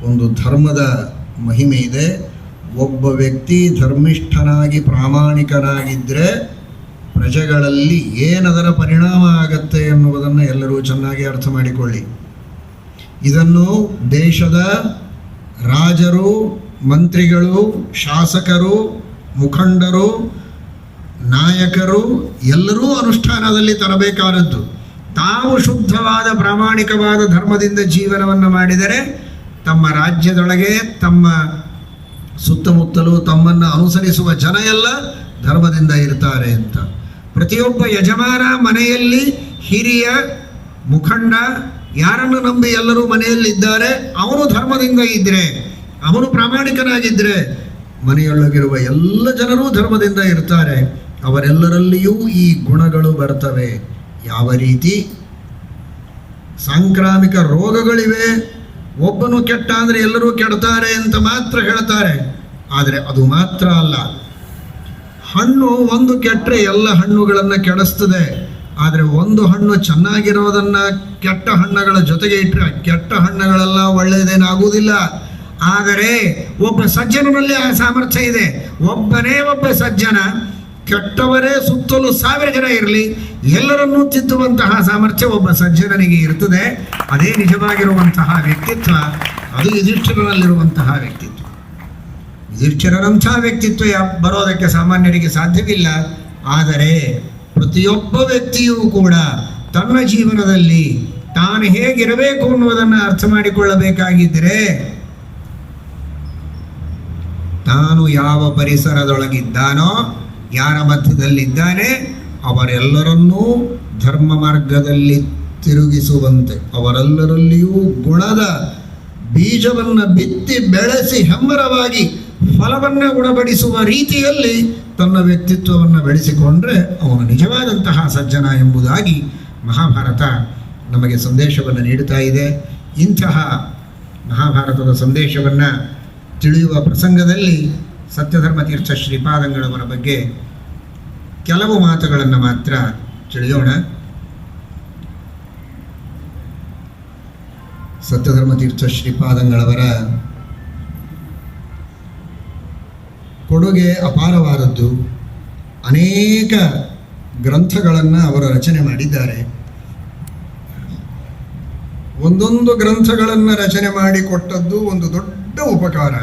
ಒಂದು ಧರ್ಮದ ಮಹಿಮೆ ಇದೆ. ಒಬ್ಬ ವ್ಯಕ್ತಿ ಧರ್ಮಿಷ್ಠನಾಗಿ ಪ್ರಾಮಾಣಿಕನಾಗಿದ್ದರೆ ಪ್ರಜೆಗಳಲ್ಲಿ ಏನದರ ಪರಿಣಾಮ ಆಗತ್ತೆ ಎನ್ನುವುದನ್ನು ಎಲ್ಲರೂ ಚೆನ್ನಾಗಿ ಅರ್ಥ ಮಾಡಿಕೊಳ್ಳಿ. ಇದನ್ನು ದೇಶದ ರಾಜರು, ಮಂತ್ರಿಗಳು, ಶಾಸಕರು, ಮುಖಂಡರು, ನಾಯಕರು ಎಲ್ಲರೂ ಅನುಷ್ಠಾನದಲ್ಲಿ ತರಬೇಕಾದದ್ದು. ತಾವು ಶುದ್ಧವಾದ ಪ್ರಾಮಾಣಿಕವಾದ ಧರ್ಮದಿಂದ ಜೀವನವನ್ನು ಮಾಡಿದರೆ ತಮ್ಮ ರಾಜ್ಯದೊಳಗೆ, ತಮ್ಮ ಸುತ್ತಮುತ್ತಲೂ ತಮ್ಮನ್ನು ಅನುಸರಿಸುವ ಜನ ಎಲ್ಲ ಧರ್ಮದಿಂದ ಇರ್ತಾರೆ ಅಂತ. ಪ್ರತಿಯೊಬ್ಬ ಯಜಮಾನ ಮನೆಯಲ್ಲಿ ಹಿರಿಯ ಮುಖಂಡ ಯಾರನ್ನು ನಂಬಿ ಎಲ್ಲರೂ ಮನೆಯಲ್ಲಿದ್ದಾರೆ, ಅವನು ಧರ್ಮದಿಂದ ಇದ್ದರೆ, ಅವನು ಪ್ರಾಮಾಣಿಕನಾಗಿದ್ದರೆ ಮನೆಯೊಳಗಿರುವ ಎಲ್ಲ ಜನರೂ ಧರ್ಮದಿಂದ ಇರ್ತಾರೆ. ಅವರೆಲ್ಲರಲ್ಲಿಯೂ ಈ ಗುಣಗಳು ಬರ್ತವೆ. ಯಾವ ರೀತಿ ಸಾಂಕ್ರಾಮಿಕ ರೋಗಗಳಿವೆ, ಒಬ್ಬನು ಕೆಟ್ಟ ಅಂದರೆ ಎಲ್ಲರೂ ಕೆಡ್ತಾರೆ ಅಂತ ಮಾತ್ರ ಹೇಳ್ತಾರೆ. ಆದರೆ ಅದು ಮಾತ್ರ ಅಲ್ಲ. ಹಣ್ಣು ಒಂದು ಕೆಟ್ಟರೆ ಎಲ್ಲ ಹಣ್ಣುಗಳನ್ನು ಕೆಡಿಸ್ತದೆ. ಆದರೆ ಒಂದು ಹಣ್ಣು ಚೆನ್ನಾಗಿರೋದನ್ನು ಕೆಟ್ಟ ಹಣ್ಣುಗಳ ಜೊತೆಗೆ ಇಟ್ಟರೆ ಕೆಟ್ಟ ಹಣ್ಣುಗಳೆಲ್ಲ ಒಳ್ಳೆಯದೇನಾಗುವುದಿಲ್ಲ. ಆದರೆ ಒಬ್ಬ ಸಜ್ಜನನಲ್ಲಿ ಆ ಸಾಮರ್ಥ್ಯ ಇದೆ. ಒಬ್ಬನೇ ಒಬ್ಬ ಸಜ್ಜನ, ಕೆಟ್ಟವರೇ ಸುತ್ತಲೂ 1000 ಜನ ಇರಲಿ, ಎಲ್ಲರನ್ನೂ ತಿದ್ದುವಂತಹ ಸಾಮರ್ಥ್ಯ ಒಬ್ಬ ಸಜ್ಜನನಿಗೆ ಇರ್ತದೆ. ಅದೇ ನಿಜವಾಗಿರುವಂತಹ ವ್ಯಕ್ತಿತ್ವ. ಅದು ಯುಧಿಷ್ಠಿರನಲ್ಲಿರುವಂತಹ ವ್ಯಕ್ತಿತ್ವ. ಯುಧಿಷ್ಠಿರನಂಥ ವ್ಯಕ್ತಿತ್ವ ಬರೋದಕ್ಕೆ ಸಾಮಾನ್ಯರಿಗೆ ಸಾಧ್ಯವಿಲ್ಲ. ಆದರೆ ಪ್ರತಿಯೊಬ್ಬ ವ್ಯಕ್ತಿಯೂ ಕೂಡ ತನ್ನ ಜೀವನದಲ್ಲಿ ತಾನು ಹೇಗಿರಬೇಕು ಅನ್ನುವುದನ್ನು ಅರ್ಥ ಮಾಡಿಕೊಳ್ಳಬೇಕಾಗಿದ್ದರೆ ತಾನು ಯಾವ ಪರಿಸರದೊಳಗಿದ್ದಾನೋ, ಯಾರ ಮಧ್ಯದಲ್ಲಿದ್ದಾನೆ, ಅವರೆಲ್ಲರನ್ನೂ ಧರ್ಮ ಮಾರ್ಗದಲ್ಲಿ ತಿರುಗಿಸುವಂತೆ, ಅವರೆಲ್ಲರಲ್ಲಿಯೂ ಗುಣದ ಬೀಜವನ್ನು ಬಿತ್ತಿ ಬೆಳೆಸಿ ಹೆಮ್ಮರವಾಗಿ ಫಲವನ್ನು ಉಣಬಡಿಸುವ ರೀತಿಯಲ್ಲಿ ತನ್ನ ವ್ಯಕ್ತಿತ್ವವನ್ನು ಬೆಳೆಸಿಕೊಂಡ್ರೆ ಅವನು ನಿಜವಾದಂತಹ ಸಜ್ಜನ ಎಂಬುದಾಗಿ ಮಹಾಭಾರತ ನಮಗೆ ಸಂದೇಶವನ್ನು ನೀಡುತ್ತಾ ಇದೆ. ಇಂತಹ ಮಹಾಭಾರತದ ಸಂದೇಶವನ್ನು ತಿಳಿಯುವ ಪ್ರಸಂಗದಲ್ಲಿ ಸತ್ಯಧರ್ಮತೀರ್ಥ ಶ್ರೀಪಾದಂಗಳವರ ಬಗ್ಗೆ ಕೆಲವು ಮಾತುಗಳನ್ನು ಮಾತ್ರ ತಿಳಿಯೋಣ. ಸತ್ಯಧರ್ಮತೀರ್ಥ ಶ್ರೀಪಾದಂಗಳವರ ಕೊಡುಗೆ ಅಪಾರವಾದದ್ದು. ಅನೇಕ ಗ್ರಂಥಗಳನ್ನು ಅವರು ರಚನೆ ಮಾಡಿದ್ದಾರೆ. ಒಂದೊಂದು ಗ್ರಂಥಗಳನ್ನು ರಚನೆ ಮಾಡಿಕೊಟ್ಟದ್ದು ಒಂದು ದೊಡ್ಡ ಉಪಕಾರ.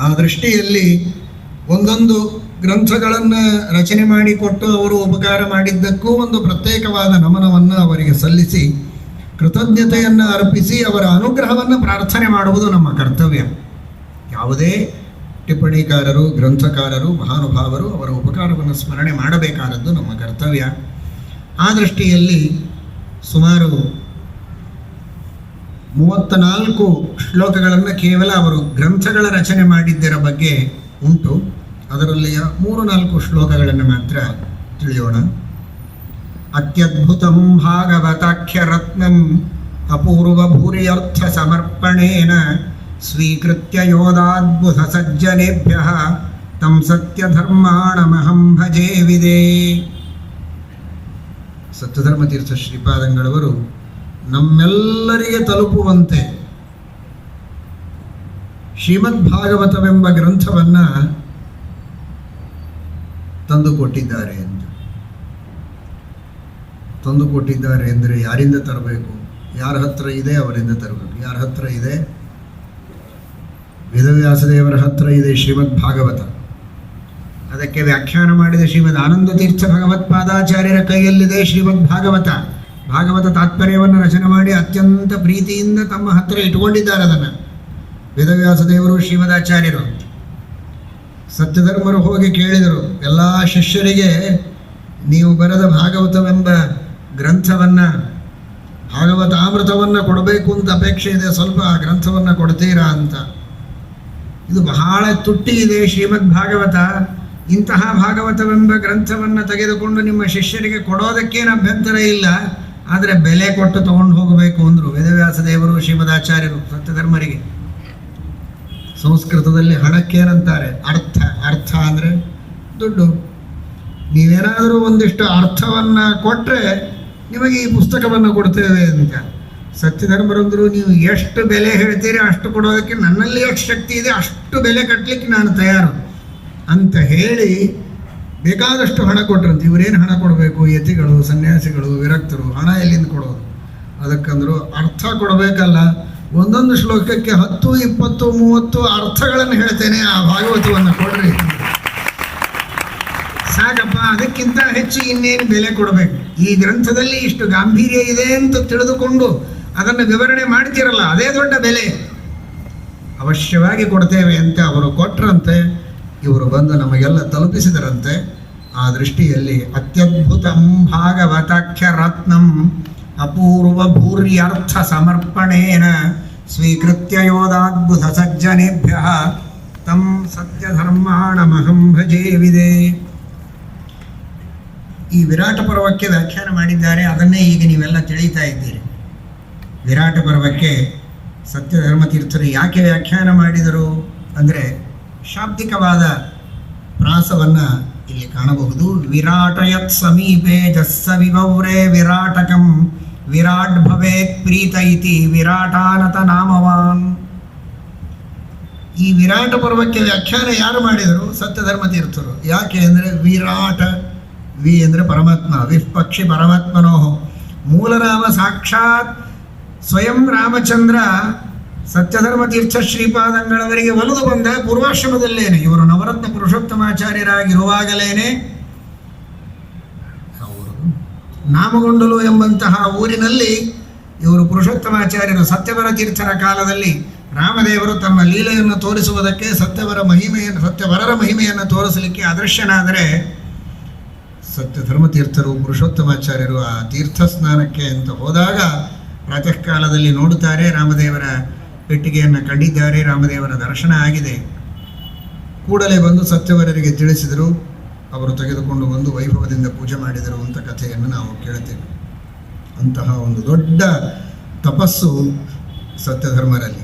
ಆ ದೃಷ್ಟಿಯಲ್ಲಿ ಒಂದೊಂದು ಗ್ರಂಥಗಳನ್ನು ರಚನೆ ಮಾಡಿಕೊಟ್ಟು ಅವರು ಉಪಕಾರ ಮಾಡಿದ್ದಕ್ಕೂ ಒಂದು ಪ್ರತ್ಯೇಕವಾದ ನಮನವನ್ನು ಅವರಿಗೆ ಸಲ್ಲಿಸಿ ಕೃತಜ್ಞತೆಯನ್ನು ಅರ್ಪಿಸಿ ಅವರ ಅನುಗ್ರಹವನ್ನು ಪ್ರಾರ್ಥನೆ ಮಾಡುವುದು ನಮ್ಮ ಕರ್ತವ್ಯ. ಯಾವುದೇ ಟಿಪ್ಪಣಿಕಾರರು, ಗ್ರಂಥಕಾರರು, ಮಹಾನುಭಾವರು ಅವರ ಉಪಕಾರವನ್ನು ಸ್ಮರಣೆ ಮಾಡಬೇಕಾದದ್ದು ನಮ್ಮ ಕರ್ತವ್ಯ. ಆ ದೃಷ್ಟಿಯಲ್ಲಿ ಸುಮಾರು 34 ಶ್ಲೋಕಗಳನ್ನು ಕೇವಲ ಅವರು ಗ್ರಂಥಗಳ ರಚನೆ ಮಾಡಿದ್ದರ ಬಗ್ಗೆ ಉಂಟು. ಅದರಲ್ಲಿಯ 3-4 ಶ್ಲೋಕಗಳನ್ನು ಮಾತ್ರ ತಿಳಿಯೋಣ. ಅತ್ಯದ್ಭುತಂ ಭಾಗವತಾಖ್ಯ ರತ್ನಂ ಅಪೂರ್ವ ಭೂರಿಯರ್ಥ ಸಮರ್ಪಣೇನ ಸ್ವೀಕೃತ್ಯ ಯೋಧಾದ್ಭುತ ಸಜ್ಜನೇಭ್ಯಃ ತಂ ಸತ್ಯಧರ್ಮಾಣಮಹಂ ಭಜೇ ವಿದೇ. ಸತ್ಯಧರ್ಮತೀರ್ಥ ಶ್ರೀಪಾದಂಗಳವರು ನಮ್ಮೆಲ್ಲರಿಗೆ ತಲುಪುವಂತೆ ಶ್ರೀಮದ್ ಭಾಗವತವೆಂಬ ಗ್ರಂಥವನ್ನು ತಂದುಕೊಟ್ಟಿದ್ದಾರೆ ಅಂದರೆ ಯಾರಿಂದ ತರಬೇಕು? ಯಾರ ಹತ್ರ ಇದೆ ಅವರಿಂದ ತರಬೇಕು. ಯಾರ ಹತ್ರ ಇದೆ? ವೇದವ್ಯಾಸದೇವರ ಹತ್ರ ಇದೆ ಶ್ರೀಮದ್ ಭಾಗವತ. ಅದಕ್ಕೆ ವ್ಯಾಖ್ಯಾನ ಮಾಡಿದ ಶ್ರೀಮದ್ ಆನಂದ ತೀರ್ಥ ಭಗವತ್ಪಾದಾಚಾರ್ಯರ ಕೈಯಲ್ಲಿದೆ ಶ್ರೀಮದ್ ಭಾಗವತ. ಭಾಗವತ ತಾತ್ಪರ್ಯವನ್ನು ರಚನೆ ಮಾಡಿ ಅತ್ಯಂತ ಪ್ರೀತಿಯಿಂದ ತಮ್ಮ ಹತ್ತಿರ ಇಟ್ಕೊಂಡಿದ್ದಾರೆ. ಅದನ್ನು ವೇದವ್ಯಾಸದೇವರು, ಶ್ರೀಮದಾಚಾರ್ಯರು, ಸತ್ಯಧರ್ಮರು ಹೋಗಿ ಕೇಳಿದರು, ಎಲ್ಲ ಶಿಷ್ಯರಿಗೆ ನೀವು ಬರೆದ ಭಾಗವತವೆಂಬ ಗ್ರಂಥವನ್ನು, ಭಾಗವತ ಅಮೃತವನ್ನು ಕೊಡಬೇಕು ಅಂತ ಅಪೇಕ್ಷೆ ಇದೆ, ಸ್ವಲ್ಪ ಆ ಗ್ರಂಥವನ್ನು ಕೊಡ್ತೀರಾ ಅಂತ. ಇದು ಬಹಳ ತುಟ್ಟಿ ಇದೆ ಶ್ರೀಮದ್ ಭಾಗವತ. ಇಂತಹ ಭಾಗವತವೆಂಬ ಗ್ರಂಥವನ್ನು ತೆಗೆದುಕೊಂಡು ನಿಮ್ಮ ಶಿಷ್ಯರಿಗೆ ಕೊಡೋದಕ್ಕೇನು ಅಭ್ಯಂತರ ಇಲ್ಲ, ಆದರೆ ಬೆಲೆ ಕೊಟ್ಟು ತಗೊಂಡು ಹೋಗಬೇಕು ಅಂದರು ವೇದವ್ಯಾಸದೇವರು, ಶ್ರೀಮದಾಚಾರ್ಯರು ಸತ್ಯಧರ್ಮರಿಗೆ. ಸಂಸ್ಕೃತದಲ್ಲಿ ಹಣಕ್ಕೇನಂತಾರೆ? ಅರ್ಥ ಅಂದರೆ ದುಡ್ಡು. ನೀವೇನಾದರೂ ಒಂದಿಷ್ಟು ಅರ್ಥವನ್ನು ಕೊಟ್ಟರೆ ನಿಮಗೆ ಈ ಪುಸ್ತಕವನ್ನು ಕೊಡ್ತೇವೆ ಅಂತ. ಸತ್ಯಧರ್ಮರಂದರು, ನೀವು ಎಷ್ಟು ಬೆಲೆ ಹೇಳ್ತೀರಿ ಅಷ್ಟು ಕೊಡೋದಕ್ಕೆ ನನ್ನಲ್ಲಿ ಎಷ್ಟು ಶಕ್ತಿ ಇದೆ ಅಷ್ಟು ಬೆಲೆ ಕಟ್ಟಲಿಕ್ಕೆ ನಾನು ತಯಾರು ಅಂತ ಹೇಳಿ ಬೇಕಾದಷ್ಟು ಹಣ ಕೊಟ್ರಂತೆ. ಇವರೇನು ಹಣ ಕೊಡಬೇಕು? ಯತಿಗಳು, ಸನ್ಯಾಸಿಗಳು, ವಿರಕ್ತರು ಹಣ ಎಲ್ಲಿಂದ ಕೊಡೋದು? ಅದಕ್ಕಂದ್ರು ಅರ್ಥ ಕೊಡಬೇಕಲ್ಲ. ಒಂದೊಂದು ಶ್ಲೋಕಕ್ಕೆ 10, 20, 30 ಅರ್ಥಗಳನ್ನು ಹೇಳ್ತೇನೆ, ಆ ಭಾಗವತವನ್ನು ಕೊಡ್ರಿ ಸಾಕಪ್ಪ. ಅದಕ್ಕಿಂತ ಹೆಚ್ಚು ಇನ್ನೇನು ಬೆಲೆ ಕೊಡಬೇಕು? ಈ ಗ್ರಂಥದಲ್ಲಿ ಇಷ್ಟು ಗಾಂಭೀರ್ಯ ಇದೆ ಅಂತ ತಿಳಿದುಕೊಂಡು ಅದನ್ನು ವಿವರಣೆ ಮಾಡ್ತಿರಲ್ಲ, ಅದೇ ದೊಡ್ಡ ಬೆಲೆ. ಅವಶ್ಯವಾಗಿ ಕೊಡ್ತೇವೆ ಅಂತ ಅವರು ಕೊಟ್ರಂತೆ. ಇವರು ಬಂದು ನಮಗೆಲ್ಲ ತಲುಪಿಸಿದರಂತೆ. ಆ ದೃಷ್ಟಿಯಲ್ಲಿ ಅತ್ಯದ್ಭುತಂ ಭಾಗವತಾಖ್ಯ ರತ್ನಂ ಅಪೂರ್ವ ಭೂರ್ಯರ್ಥ ಸಮರ್ಪಣೇನ ಸ್ವೀಕೃತ್ಯ ಯೋಧಾದ್ಭುತ ಸಜ್ಜನೇಭ್ಯ ತಂ ಸತ್ಯಧರ್ಮಾಣಮಹಂ ಭಜೇವಿದೆ. ಈ ವಿರಾಟ ಪರ್ವಕ್ಕೆ ವ್ಯಾಖ್ಯಾನ ಮಾಡಿದ್ದಾರೆ. ಅದನ್ನೇ ಈಗ ನೀವೆಲ್ಲ ತಿಳಿತಾ ಇದ್ದೀರಿ. ವಿರಾಟ ಪರ್ವಕ್ಕೆ ಸತ್ಯಧರ್ಮತೀರ್ಥರು ಯಾಕೆ ವ್ಯಾಖ್ಯಾನ ಮಾಡಿದರು ಅಂದರೆ ಶಾಬ್ದಿಕವಾದ ಪ್ರಾಸವನ್ನು ಇಲ್ಲಿ ಕಾಣಬಹುದು. ವಿರಾಟಯತ್ ಸಮೀಪೆ ಜಸ್ಸ ವಿಭವ್ರೆ ವಿರಾಟಕಂ ವಿರಾಟ್ ಭವೇತ್ ಪ್ರೀತ ಇತಿ ವಿರಾಟಾನತ ನಾಮವಾನ್. ಈ ವಿರಾಟ ಪರ್ವಕ್ಕೆ ವ್ಯಾಖ್ಯಾನ ಯಾರು ಮಾಡಿದರು? ಸತ್ಯಧರ್ಮತೀರ್ಥರು. ಯಾಕೆ ಅಂದರೆ ವಿರಾಟ, ವಿ ಅಂದರೆ ಪರಮಾತ್ಮ, ವಿಫ್ ಪಕ್ಷಿ ಪರಮಾತ್ಮನೋ. ಮೂಲನಾಮ ಸಾಕ್ಷಾತ್ ಸ್ವಯಂ ರಾಮಚಂದ್ರ ಸತ್ಯಧರ್ಮತೀರ್ಥ ಶ್ರೀಪಾದಂಗಳವರಿಗೆ ಒಲಿದು ಬಂದ ಪೂರ್ವಾಶ್ರಮದಲ್ಲೇನೆ, ಇವರು ನವರತ್ನ ಪುರುಷೋತ್ತಮಾಚಾರ್ಯರಾಗಿರುವಾಗಲೇನೆ ಅವರು ನಾಮಗೊಂಡಲು ಎಂಬಂತಹ ಊರಿನಲ್ಲಿ ಇವರು ಪುರುಷೋತ್ತಮಾಚಾರ್ಯರು ಸತ್ಯವರ ತೀರ್ಥರ ಕಾಲದಲ್ಲಿ ರಾಮದೇವರು ತಮ್ಮ ಲೀಲೆಯನ್ನು ತೋರಿಸುವುದಕ್ಕೆ ಸತ್ಯವರರ ಮಹಿಮೆಯನ್ನು ತೋರಿಸಲಿಕ್ಕೆ ಅದೃಶ್ಯನಾದರೆ ಸತ್ಯಧರ್ಮತೀರ್ಥರು ಪುರುಷೋತ್ತಮಾಚಾರ್ಯರು ಆ ತೀರ್ಥ ಸ್ನಾನಕ್ಕೆ ಅಂತ ಹೋದಾಗ ಪ್ರಾತಃ ಕಾಲದಲ್ಲಿ ನೋಡುತ್ತಾರೆ, ರಾಮದೇವರ ಪೆಟ್ಟಿಗೆಯನ್ನು ಕಂಡಿದ್ದಾರೆ, ರಾಮದೇವರ ದರ್ಶನ ಆಗಿದೆ. ಕೂಡಲೇ ಬಂದು ಸತ್ಯವರರಿಗೆ ತಿಳಿಸಿದರು. ಅವರು ತೆಗೆದುಕೊಂಡು ಬಂದು ವೈಭವದಿಂದ ಪೂಜೆ ಮಾಡಿದರು ಅಂತ ಕಥೆಯನ್ನು ನಾವು ಕೇಳುತ್ತೇವೆ. ಅಂತಹ ಒಂದು ದೊಡ್ಡ ತಪಸ್ಸು ಸತ್ಯಧರ್ಮರಲ್ಲಿ.